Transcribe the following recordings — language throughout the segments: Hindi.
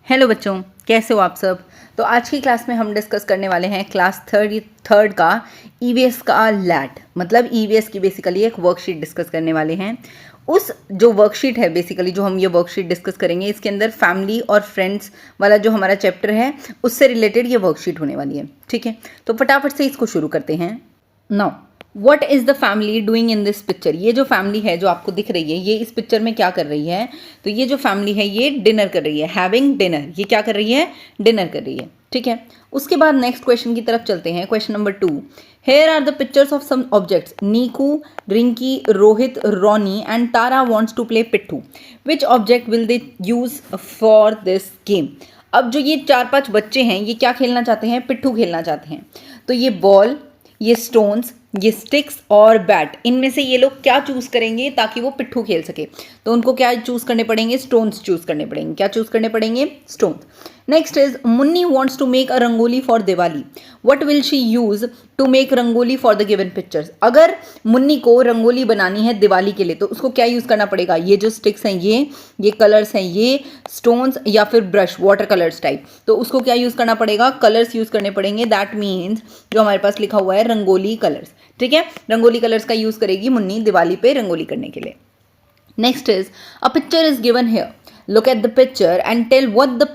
हेलो बच्चों, कैसे हो आप सब। तो आज की क्लास में हम डिस्कस करने वाले हैं क्लास थर्ड का ईवीएस का लैट, मतलब ईवीएस की बेसिकली एक वर्कशीट डिस्कस करने वाले हैं। उस जो वर्कशीट है बेसिकली जो हम ये वर्कशीट डिस्कस करेंगे, इसके अंदर फैमिली और फ्रेंड्स वाला जो हमारा चैप्टर है उससे रिलेटेड ये वर्कशीट होने वाली है। ठीक है, तो फटाफट से इसको शुरू करते हैं। Now what is the family doing in this picture. ये जो फैमिली है जो आपको दिख रही है, ये इस पिक्चर में क्या कर रही है। तो ये जो फैमिली है ये डिनर कर रही है, हैविंग डिनर। ये क्या कर रही है, डिनर कर रही है। ठीक है, उसके बाद नेक्स्ट क्वेश्चन की तरफ चलते हैं। Question number 2, here are the pictures of some objects. Niku, Rinki, Rohit, Ronnie and Tara wants to play pitthu. Which object will they use for this game. अब जो ये 4-5 बच्चे हैं ये क्या खेलना चाहते हैं, पिट्ठू खेलना चाहते हैं। तो ये बॉल, ये स्टोन्स, ये स्टिक्स और बैट, इनमें से ये लोग क्या चूज करेंगे ताकि वो पिट्ठू खेल सके। तो उनको क्या चूज करने पड़ेंगे, स्टोन्स चूज करने पड़ेंगे। क्या चूज करने पड़ेंगे, stones. Next is Munni wants to make a rangoli for Diwali. What will she use to make rangoli for the given pictures. अगर मुन्नी को रंगोली बनानी है दिवाली के लिए तो उसको क्या यूज करना पड़ेगा, ये जो स्टिक्स हैं ये कलर्स हैं, ये स्टोन्स या फिर ब्रश, वाटर कलर्स टाइप। तो उसको क्या यूज करना पड़ेगा, कलर्स यूज करने पड़ेंगे। दैट मीन्स जो हमारे पास लिखा हुआ है रंगोली कलर्स। ठीक है, रंगोली कलर्स का यूज करेगी मुन्नी दिवाली पे रंगोली करने के लिए। Next is a picture is given here, look at the picture and tell what the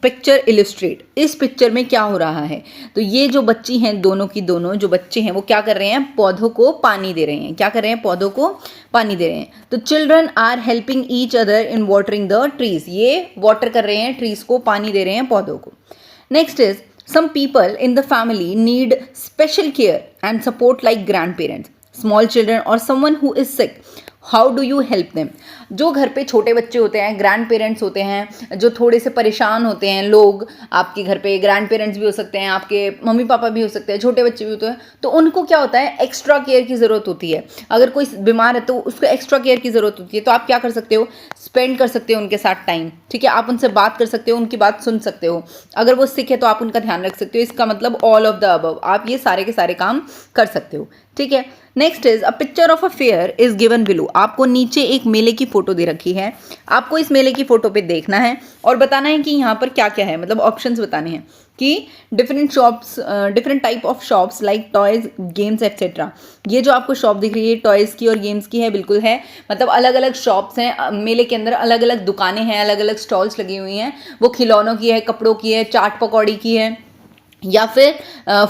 picture illustrate. इस पिक्चर में क्या हो रहा है। तो ये जो बच्ची हैं दोनों की दोनों जो बच्चे हैं वो क्या कर रहे हैं, पौधों को पानी दे रहे हैं। क्या कर रहे हैं, पौधों को पानी दे रहे हैं। तो children are helping each other in watering the trees. ये वाटर कर रहे हैं, ट्रीज को पानी दे रहे हैं, पौधों को। Next is some people in the family need special care and support like grandparents, small children or someone who is sick. How do you help them. जो घर पे छोटे बच्चे होते हैं, ग्रैंड पेरेंट्स होते हैं, जो थोड़े से परेशान होते हैं लोग, आपके घर पे ग्रैंड पेरेंट्स भी हो सकते हैं, आपके मम्मी पापा भी हो सकते हैं, छोटे बच्चे भी होते हैं, तो उनको क्या होता है, एक्स्ट्रा केयर की ज़रूरत होती है। अगर कोई बीमार है तो उसको एक्स्ट्रा केयर की ज़रूरत होती है। तो आप क्या कर सकते हो, स्पेंड कर सकते हो उनके साथ टाइम। ठीक है, आप उनसे बात कर सकते हो, उनकी बात सुन सकते हो। अगर वो सिक है तो आप उनका ध्यान रख सकते हो। इसका मतलब ऑल ऑफ द अबव, आप ये सारे के सारे काम कर सकते हो। ठीक है, next is a picture of a fair is given below. आपको नीचे एक मेले की फोटो दे रखी है, आपको इस मेले की फोटो पे देखना है और बताना है कि यहाँ पर क्या क्या है, मतलब ऑप्शंस बताने हैं कि different shops, different type of shops like toys, games etcetera. ये जो आपको शॉप दिख रही है टॉयज़ की और गेम्स की है, बिल्कुल है, मतलब अलग अलग शॉप्स हैं मेले के अंदर, अलग अलग दुकानें हैं, अलग अलग स्टॉल्स लगी हुई हैं। वो खिलौनों की है, कपड़ों की है, चाट पकौड़ी की है, या फिर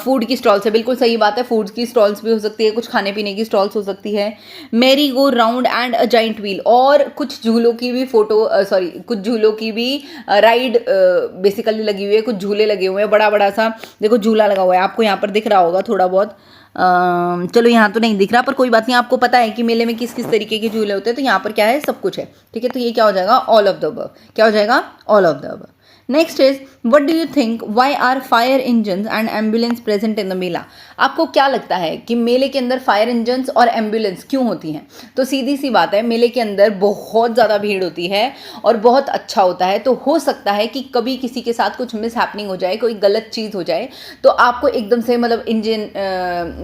फूड की स्टॉल्स है। बिल्कुल सही बात है, फूड्स की स्टॉल्स भी हो सकती है, कुछ खाने पीने की स्टॉल्स हो सकती है। Merry go round and a giant wheel, और कुछ झूलों की भी कुछ झूलों की भी राइड बेसिकली लगी हुई है, कुछ झूले लगे हुए हैं। बड़ा बड़ा सा देखो झूला लगा हुआ है, आपको यहाँ पर दिख रहा होगा थोड़ा बहुत। चलो यहाँ तो नहीं दिख रहा, पर कोई बात नहीं, आपको पता है कि मेले में किस किस तरीके के झूले होते हैं। तो यहाँ पर क्या है, सब कुछ है। ठीक है, तो ये क्या हो जाएगा, ऑल ऑफ द अबव। क्या हो जाएगा, all of the above. Next is what do you think why are fire engines and ambulance present in the mela. आपको क्या लगता है कि मेले के अंदर फायर इंजन्स और एम्बुलेंस क्यों होती हैं। तो सीधी सी बात है, मेले के अंदर बहुत ज़्यादा भीड़ होती है और बहुत अच्छा होता है। तो हो सकता है कि कभी किसी के साथ कुछ मिस हैपनिंग हो जाए, कोई गलत चीज़ हो जाए, तो आपको एकदम से मतलब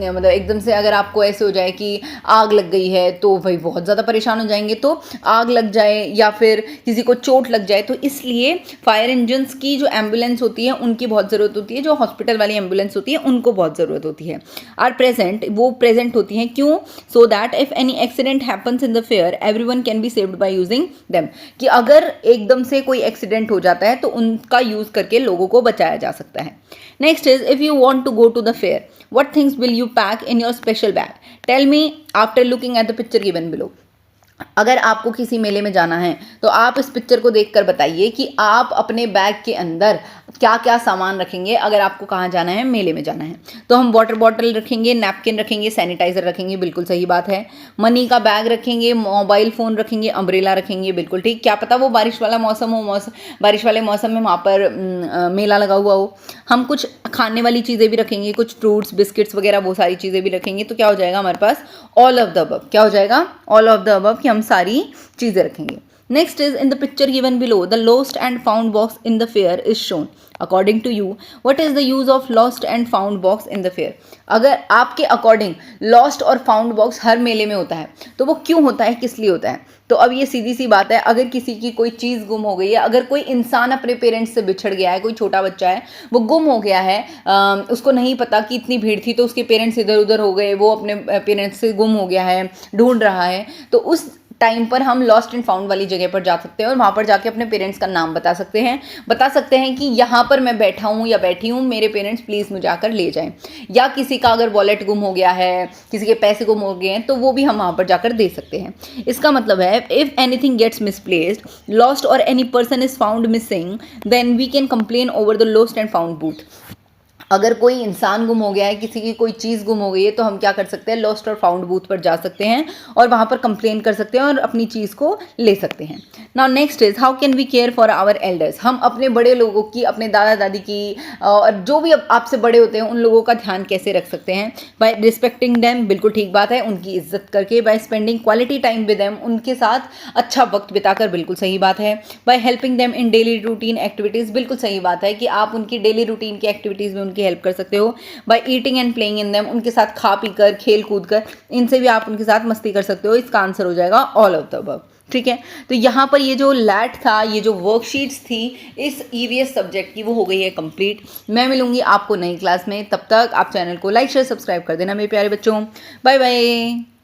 मतलब एकदम से अगर आपको ऐसे हो जाए कि आग लग गई है तो भाई बहुत ज़्यादा परेशान हो जाएंगे। तो आग लग जाए या फिर किसी को चोट लग जाए, तो इसलिए फायर इंजन्स की जो एम्बुलेंस होती है उनकी बहुत ज़रूरत होती है। जो हॉस्पिटल वाली एम्बुलेंस होती है उनको बहुत ज़रूरत होती है। आर प्रेजेंट, वो प्रेजेंट होती हैं क्यों, so that if any accident happens in the fair everyone can be saved by using them. कि अगर एकदम से कोई एक्सीडेंट हो जाता है तो उनका यूज़ करके लोगों को बचाया जा सकता है। Next is if you want to go to the fair what things will you pack in your special bag, tell me after looking at the picture given below. अगर आपको किसी मेले में जाना है तो आप इस पिक्चर को देखकर बताइए कि आप अपने बैग के अंदर क्या क्या सामान रखेंगे। अगर आपको कहाँ जाना है, मेले में जाना है, तो हम वाटर बॉटल रखेंगे, नैपकिन रखेंगे, सैनिटाइजर रखेंगे, बिल्कुल सही बात है। मनी का बैग रखेंगे, मोबाइल फ़ोन रखेंगे, अम्ब्रेला रखेंगे, बिल्कुल ठीक। क्या पता वो बारिश वाला मौसम हो, बारिश वाले मौसम में वहाँ पर मेला लगा हुआ हो। हम कुछ खाने वाली चीज़ें भी रखेंगे, कुछ फ्रूट्स, बिस्किट्स वगैरह वो सारी चीज़ें भी रखेंगे। तो क्या हो जाएगा हमारे पास, ऑल ऑफ द अबव। क्या हो जाएगा, ऑल ऑफ द अबव, कि हम सारी चीज़ें रखेंगे। Next is in the picture given below, the lost and found box in the fair is shown. According to you, what is the use of lost and found box in the fair? अगर आपके अकॉर्डिंग लॉस्ट और फाउंड बॉक्स हर मेले में होता है तो वो क्यों होता है, किस लिए होता है? तो अब ये सीधी सी बात है, अगर किसी की कोई चीज़ गुम हो गई है, अगर कोई इंसान अपने पेरेंट्स से बिछड़ गया है, कोई छोटा बच्चा है वो गुम हो गया है, उसको नहीं पता कि इतनी भीड़ थी तो उसके पेरेंट्स इधर उधर हो गए, वो अपने पेरेंट्स से गुम हो गया है, ढूंढ रहा है, तो उस टाइम पर हम लॉस्ट एंड फाउंड वाली जगह पर जा सकते हैं और वहाँ पर जाके अपने पेरेंट्स का नाम बता सकते हैं कि यहाँ पर मैं बैठा हूँ या बैठी हूँ, मेरे पेरेंट्स प्लीज़ मुझे आकर ले जाएं। या किसी का अगर वॉलेट गुम हो गया है, किसी के पैसे गुम हो गए हैं, तो वो भी हम वहाँ पर जाकर दे सकते हैं। इसका मतलब है if anything gets misplaced, lost और any person is found missing, then we can complain over the lost and found booth. अगर कोई इंसान गुम हो गया है, किसी की कोई चीज़ गुम हो गई है, तो हम क्या कर सकते हैं, लॉस्ट और फाउंड बूथ पर जा सकते हैं और वहाँ पर कंप्लेन कर सकते हैं और अपनी चीज़ को ले सकते हैं। Now next is how can we care for our elders. हम अपने बड़े लोगों की, अपने दादा दादी की और जो भी आपसे बड़े होते हैं उन लोगों का ध्यान कैसे रख सकते हैं? बाय रिस्पेक्टिंग देम, बिल्कुल ठीक बात है, उनकी इज्जत करके। By spending quality time with them, उनके साथ अच्छा वक्त बिताकर, बिल्कुल सही बात है। By helping them in daily routine activities, बिल्कुल सही बात है कि आप उनकी डेली रूटीन की एक्टिविटीज़ में उनकी हेल्प कर सकते हो। By eating and playing in them, उनके साथ खा पी कर, खेल कूद कर, इनसे भी आप उनके साथ मस्ती कर सकते हो। इसका आंसर हो जाएगा ऑल ऑफ द अबव। ठीक है, तो यहाँ पर ये जो लैट था, ये जो वर्कशीट्स थी इस ईवीएस सब्जेक्ट की, वो हो गई है कंप्लीट। मैं मिलूंगी आपको नई क्लास में, तब तक आप चैनल को लाइक शेयर सब्सक्राइब कर देना मेरे प्यारे बच्चों। Bye bye.